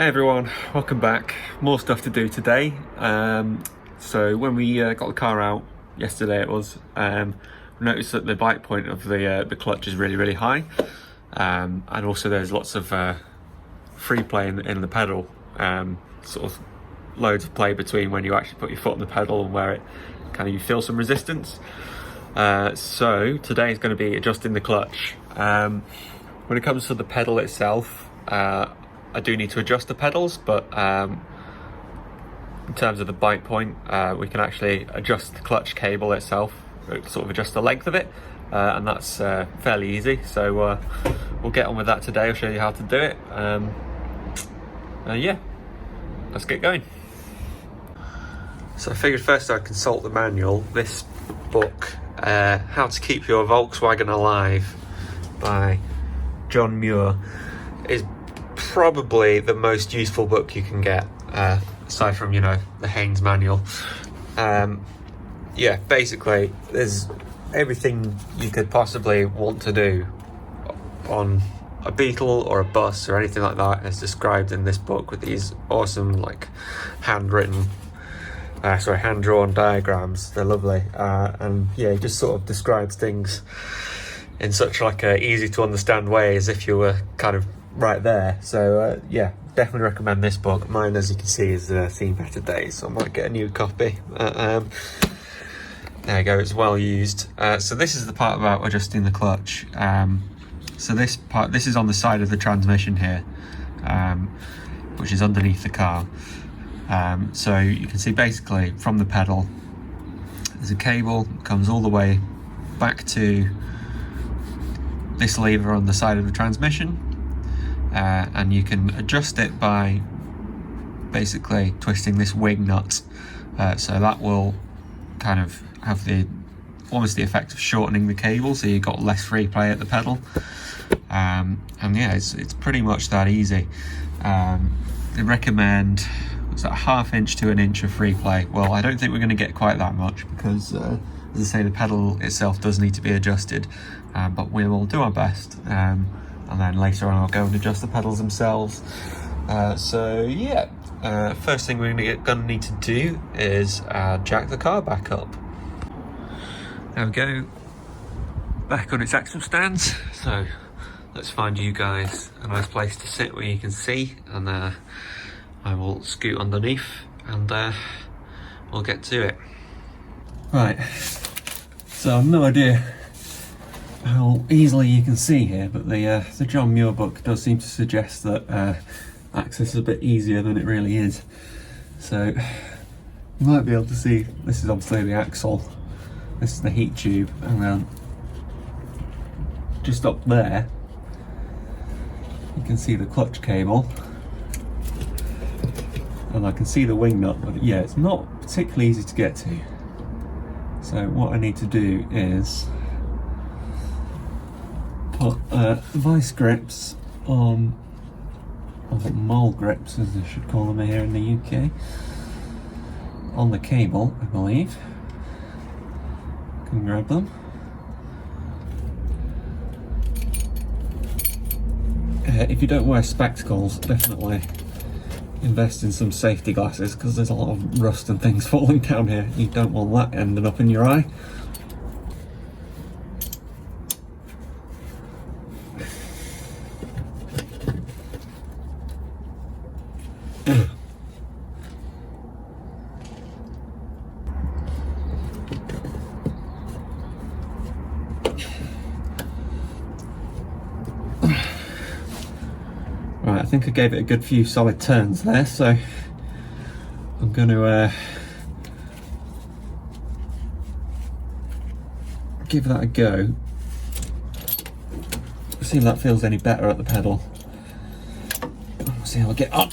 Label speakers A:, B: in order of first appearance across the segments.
A: Hey everyone, welcome back. More stuff to do today. So when we got the car out yesterday, we noticed that the bite point of the clutch is really high, and also there's lots of free play in the pedal, sort of loads of play between when you actually put your foot on the pedal and where it kind of you feel some resistance. So today is going to be adjusting the clutch. When it comes to the pedal itself, I do need to adjust the pedals, but in terms of the bite point, we can actually adjust the clutch cable itself, sort of adjust the length of it, and that's fairly easy. So we'll get on with that today. I'll show you how to do it. Yeah, let's get going. So I figured first I'd consult the manual. This book, How to Keep Your Volkswagen Alive by John Muir, is probably the most useful book you can get, aside from, you know, the Haynes manual. Yeah, basically there's everything you could possibly want to do on a Beetle or a bus or anything like that is described in this book with these awesome, like, hand-drawn diagrams. They're lovely, and yeah, it just sort of describes things in such like a easy to understand way as if you were kind of right there. So yeah, definitely recommend this book. Mine, as you can see, is seen better days, so I might get a new copy. There you go, it's well used. So this is the part about adjusting the clutch. So this is on the side of the transmission here, which is underneath the car. So you can see basically from the pedal there's a cable that comes all the way back to this lever on the side of the transmission, and you can adjust it by basically twisting this wing nut, so that will kind of have almost the effect of shortening the cable, so you've got less free play at the pedal. And yeah, it's pretty much that easy. They recommend it's a ½ inch to 1 inch of free play. Well, I don't think we're going to get quite that much because as I say, the pedal itself does need to be adjusted, but we will do our best, and then later on I'll go and adjust the pedals themselves. So yeah, first thing we're going to need to do is jack the car back up. There we go, back on its axle stands. So let's find you guys a nice place to sit where you can see, and I will scoot underneath and we'll get to it. Right, so I've no idea how easily you can see here, but the John Muir book does seem to suggest that access is a bit easier than it really is. So you might be able to see, this is obviously the axle, this is the heat tube, and then just up there you can see the clutch cable, and I can see the wing nut, but yeah, it's not particularly easy to get to. So what I need to do is put vice grips on, or mole grips as they should call them here in the UK, on the cable, I believe. Can grab them. If you don't wear spectacles, definitely invest in some safety glasses, because there's a lot of rust and things falling down here. You don't want that ending up in your eye. Right, I think I gave it a good few solid turns there, so I'm going to give that a go. See if that feels any better at the pedal. We'll see how I get up.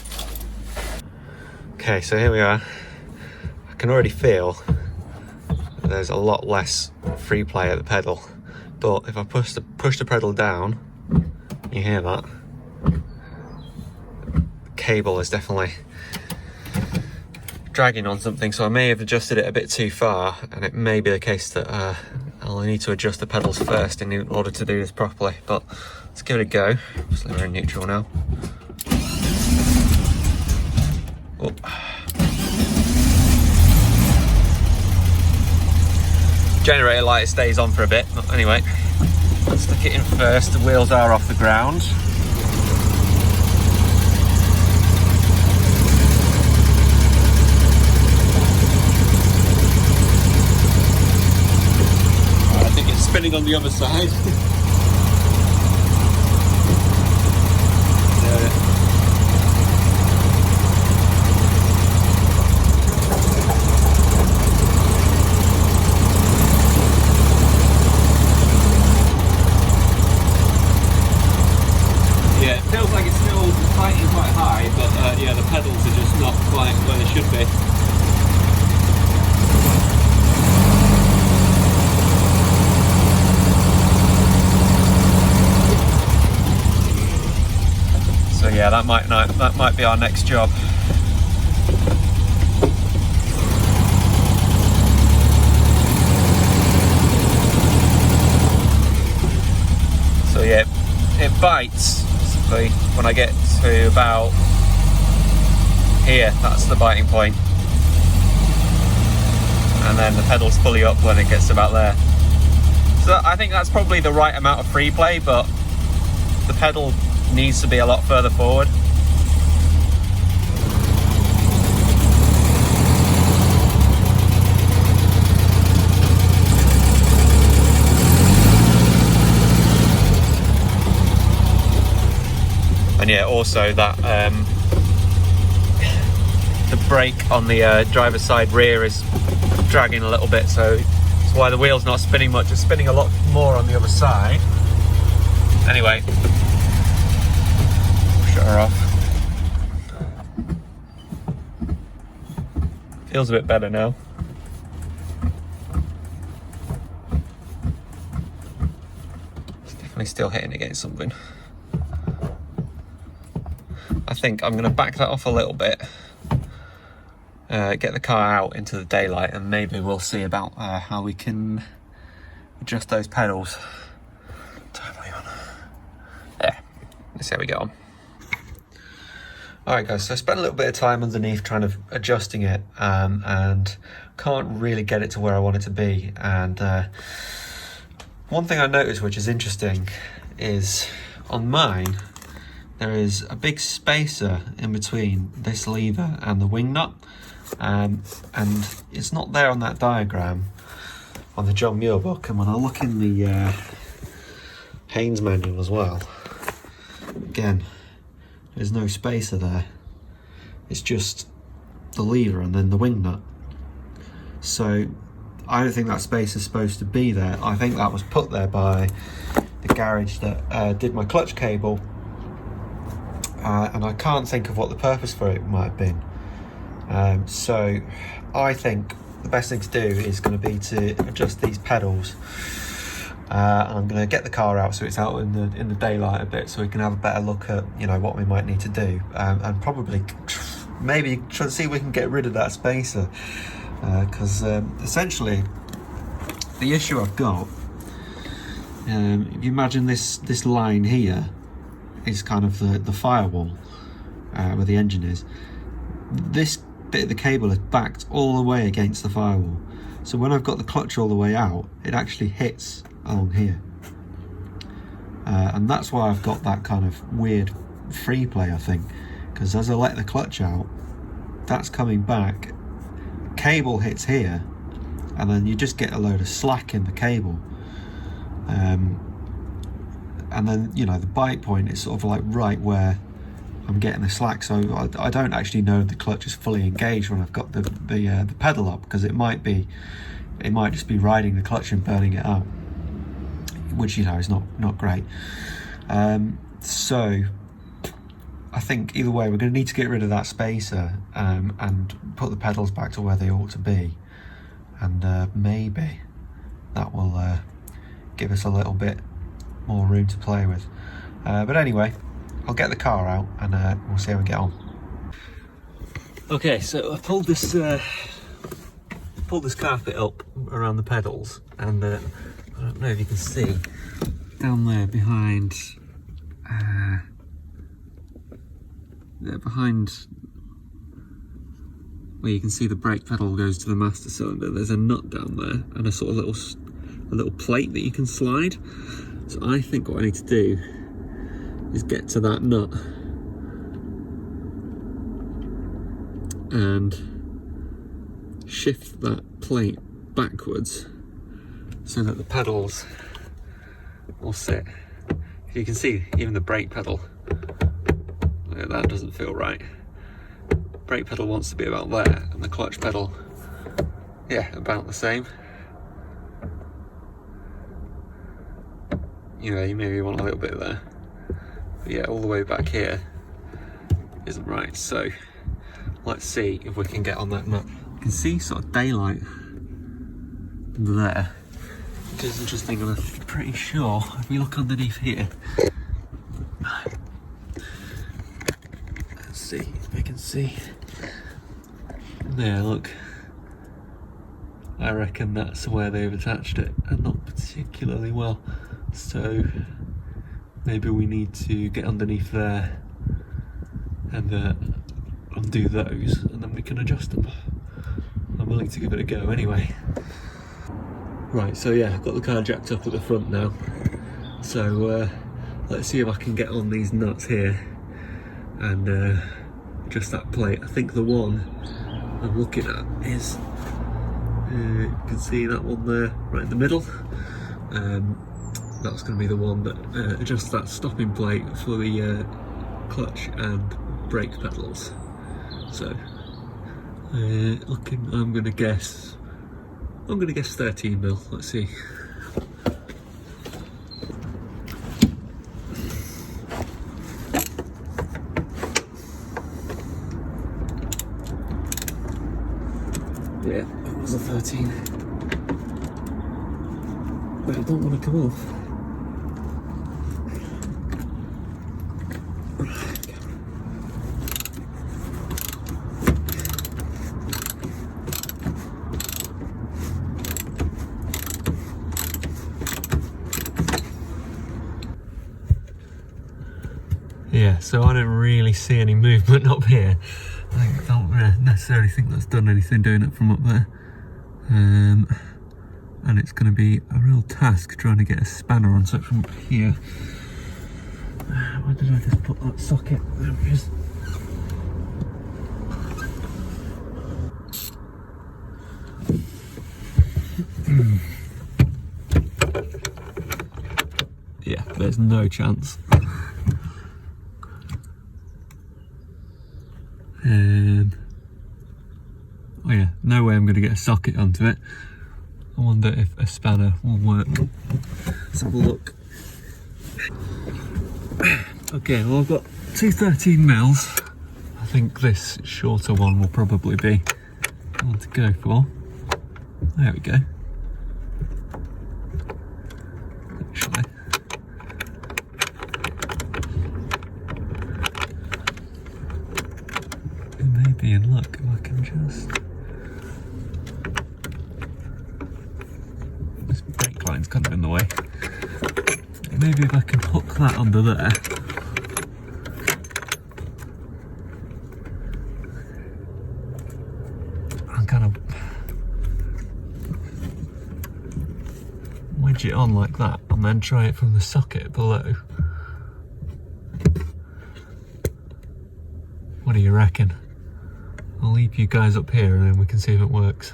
A: Okay, so here we are. I can already feel that there's a lot less free play at the pedal, but if I push the pedal down, you hear that? Cable is definitely dragging on something, so I may have adjusted it a bit too far, and it may be the case that I'll need to adjust the pedals first in order to do this properly, but let's give it a go. Obviously we're in neutral now. Oh. Generator light stays on for a bit, but anyway, let's stick it in first. The wheels are off the ground. I think it's spinning on the other side. Yeah, it feels like it's still fighting quite high, but yeah, the pedals are just not quite where they should be. So yeah, that might be our next job. So yeah, it bites when I get to about here. That's the biting point, and then the pedals fully up when it gets to about there. So I think that's probably the right amount of free play, but the pedal needs to be a lot further forward. And yeah, also that the brake on the driver's side rear is dragging a little bit, so that's why the wheel's not spinning much. It's spinning a lot more on the other side. Anyway, shut her off. Feels a bit better now. It's definitely still hitting against something. I think I'm going to back that off a little bit, get the car out into the daylight, and maybe we'll see about how we can adjust those pedals. Totally on. Yeah, let's see how we get on. Alright guys, so I spent a little bit of time underneath trying to adjusting it, and can't really get it to where I want it to be. And one thing I noticed, which is interesting, is on mine there is a big spacer in between this lever and the wing nut, and it's not there on that diagram on the John Muir book. And when I look in the Haynes manual as well, again, there's no spacer there. It's just the lever and then the wing nut. So I don't think that spacer is supposed to be there. I think that was put there by the garage that did my clutch cable. And I can't think of what the purpose for it might have been. So I think the best thing to do is going to be to adjust these pedals. And I'm going to get the car out so it's out in the daylight a bit, so we can have a better look at what we might need to do, and probably maybe try to see if we can get rid of that spacer, because essentially the issue I've got, if you imagine this line here is kind of the firewall where the engine is. This bit of the cable is backed all the way against the firewall, so when I've got the clutch all the way out, it actually hits along here, and that's why I've got that kind of weird free play, I think, because as I let the clutch out, that's coming back, cable hits here, and then you just get a load of slack in the cable, and then the bite point is sort of like right where I'm getting the slack, so I don't actually know if the clutch is fully engaged when I've got the pedal up, because it might just be riding the clutch and burning it up, which is not great. So I think either way we're going to need to get rid of that spacer, and put the pedals back to where they ought to be, and maybe that will give us a little bit more room to play with. But anyway, I'll get the car out and we'll see how we get on. Okay, so I pulled this carpet up around the pedals, and I don't know if you can see down there behind where you can see the brake pedal goes to the master cylinder, there's a nut down there and a sort of little plate that you can slide. So I think what I need to do is get to that nut and shift that plate backwards so that the pedals will sit. You can see even the brake pedal, that doesn't feel right. Brake pedal wants to be about there, and the clutch pedal, yeah, about the same. You know, you maybe want a little bit there, but yeah, all the way back here isn't right. So let's see if we can get on that nut. You can see sort of daylight under there, which is interesting, and I'm pretty sure if we look underneath here, let's see if we can see. There, look. I reckon that's where they've attached it, and not particularly well. So maybe we need to get underneath there and undo those, and then we can adjust them. I'm willing to give it a go anyway. Right, so yeah, I've got the car jacked up at the front now. So let's see if I can get on these nuts here and adjust that plate. I think the one I'm looking at is, you can see that one there, right in the middle. That's going to be the one that adjusts that stopping plate for the clutch and brake pedals. So, looking, I'm going to guess 13 mil. Let's see. Yeah, it was a 13. But I don't want to come off. Yeah, so I don't really see any movement up here. I don't necessarily think that's done anything doing it from up there. And it's going to be a real task trying to get a spanner on something from up here. Where did I just put that socket? There it is. Yeah, there's no chance. Oh yeah, no way I'm going to get a socket onto it. I wonder if a spanner will work. Let's have a look. Okay, well I've got two 13 mils. I think this shorter one will probably be the one to go for. There we go. Actually. Maybe in luck if I can just... This brake line's kind of in the way. Maybe if I can hook that under there. And kind of wedge it on like that and then try it from the socket below. What do you reckon? I'll leave you guys up here and then we can see if it works.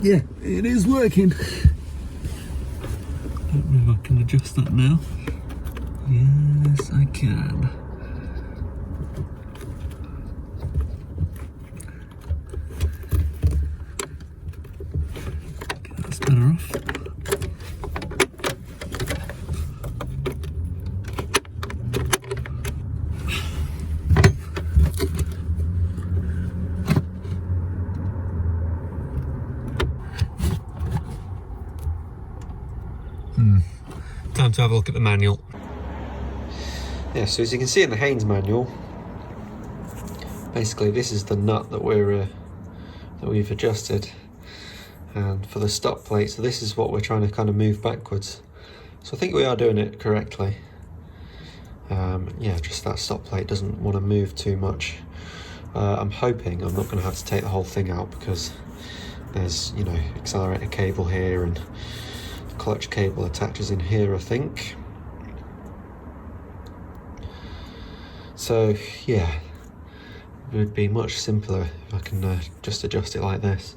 A: Yeah, it is working. I don't know if I can adjust that now. Yes, I can. Get that spanner off. Time to have a look at the manual. Yeah, so as you can see in the Haynes manual, basically this is the nut that we've adjusted, and for the stop plate, so this is what we're trying to kind of move backwards. So I think we are doing it correctly. Yeah, just that stop plate doesn't want to move too much. I'm hoping I'm not going to have to take the whole thing out, because there's, you know, accelerator cable here and the clutch cable attaches in here, I think. So yeah, it would be much simpler if I can just adjust it like this.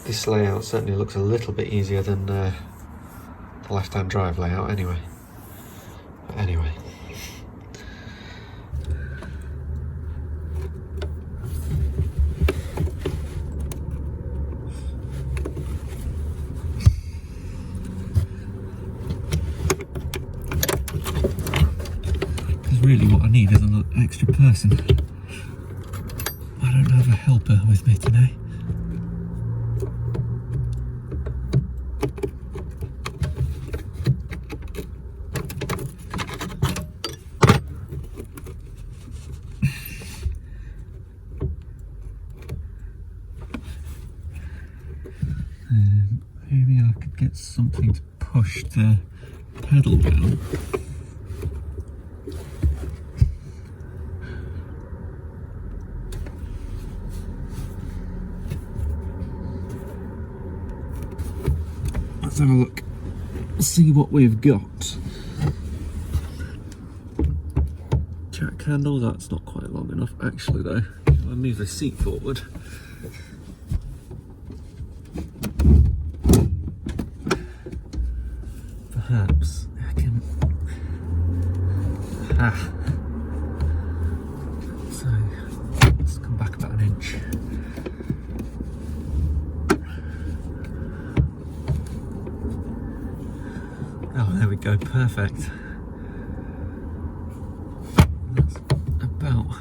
A: This layout certainly looks a little bit easier than the left-hand drive layout anyway. But anyway. Because really what I need is an extra person. I don't have a helper with me today. Maybe I could get something to push the pedal down. Let's have a look, see what we've got. Jack handle, that's not quite long enough actually though. If I move the seat forward. Perhaps I can. So let's come back about an inch. Oh, there we go, perfect. That's about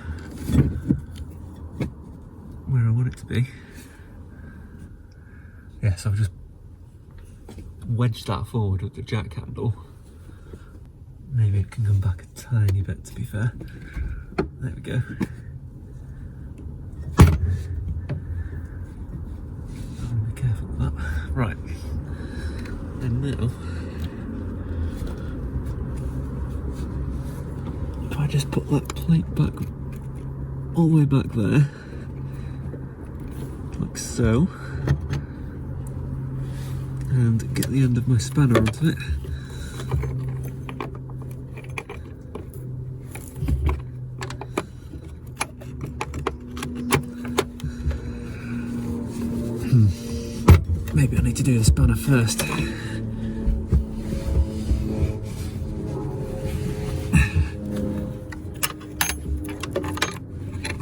A: where I want it to be. Yeah, so I've just wedge that forward with the jack handle. Maybe it can come back a tiny bit, to be fair. There we go. Be careful with that. Right. And now, if I just put that plate back, all the way back there, like so, and get the end of my spanner onto it. Maybe I need to do the spanner first.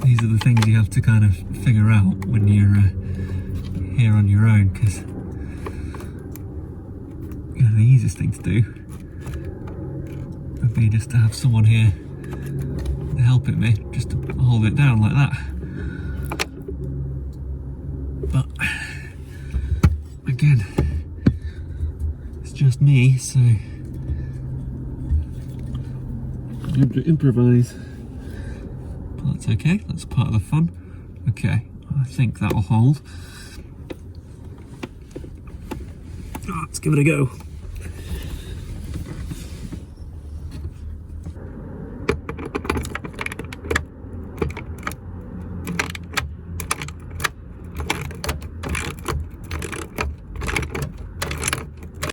A: These are the things you have to kind of figure out when you're here on your own, because the easiest thing to do would be just to have someone here helping me, just to hold it down like that. But again, it's just me, so I'm able to improvise. But that's okay, that's part of the fun. Okay, I think that'll hold. Let's give it a go.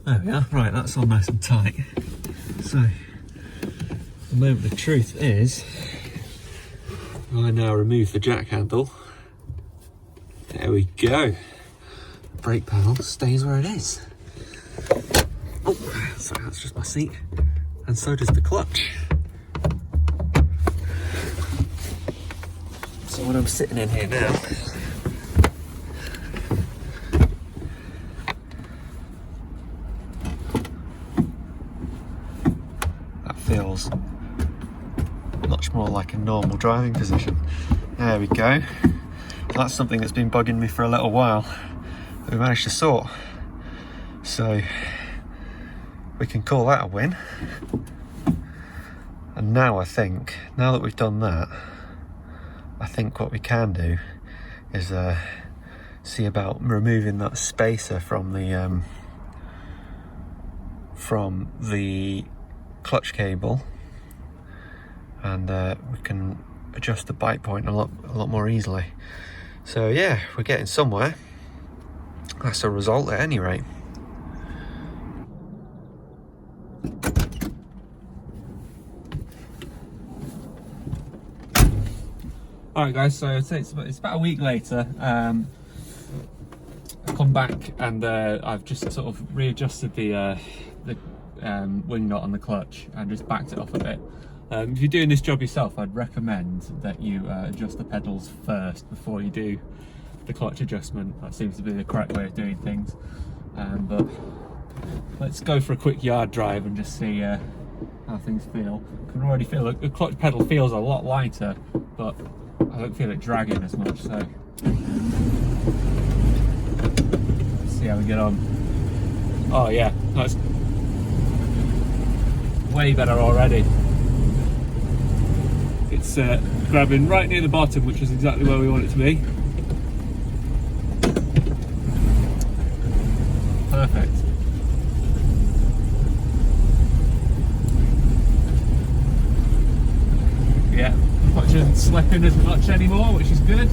A: There we are, right, that's all nice and tight. So, the moment of truth is, I now remove the jack handle. There we go. The brake panel stays where it is. Oh, sorry, that's just my seat. And so does the clutch. So when I'm sitting in here now, feels much more like a normal driving position. There we go. That's something that's been bugging me for a little while. We managed to sort. So we can call that a win. And now I think, now that we've done that, I think what we can do is see about removing that spacer from the clutch cable, and we can adjust the bite point a lot more easily. So yeah, we're getting somewhere. That's a result at any rate. Alright guys, so it's about a week later. I've come back and I've just sort of readjusted the wing nut on the clutch and just backed it off a bit. If you're doing this job yourself, I'd recommend that you adjust the pedals first before you do the clutch adjustment. That seems to be the correct way of doing things. But let's go for a quick yard drive and just see how things feel. I can already feel the clutch pedal feels a lot lighter, but I don't feel it dragging as much, so let's see how we get on. Oh yeah, that's way better already. It's grabbing right near the bottom, which is exactly where we want it to be. Perfect. Yeah, clutch isn't slipping as much anymore, which is good.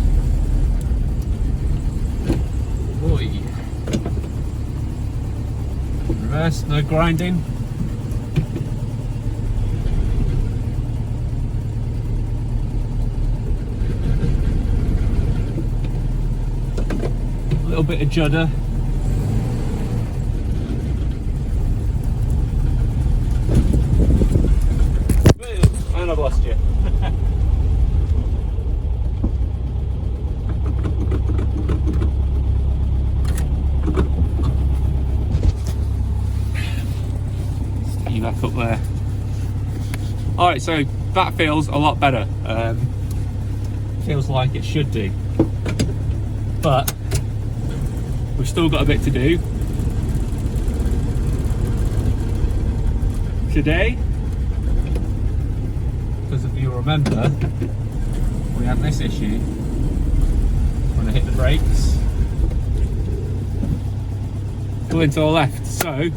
A: Boy. Reverse, no grinding. A little bit of judder. And I've lost you. Stick you back up there. Alright, so that feels a lot better. Feels like it should do. But we've still got a bit to do. Today, because if you remember, we have this issue when I hit the brakes, pull into the left. So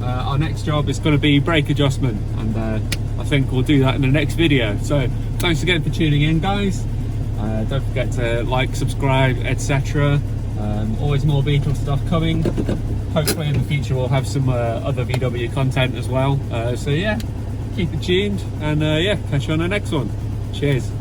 A: our next job is going to be brake adjustment, and I think we'll do that in the next video. So thanks again for tuning in, guys. Don't forget to like, subscribe, etc. Always more Beetle stuff coming. Hopefully in the future we'll have some other VW content as well. So yeah, keep it tuned, and yeah, catch you on the next one. Cheers.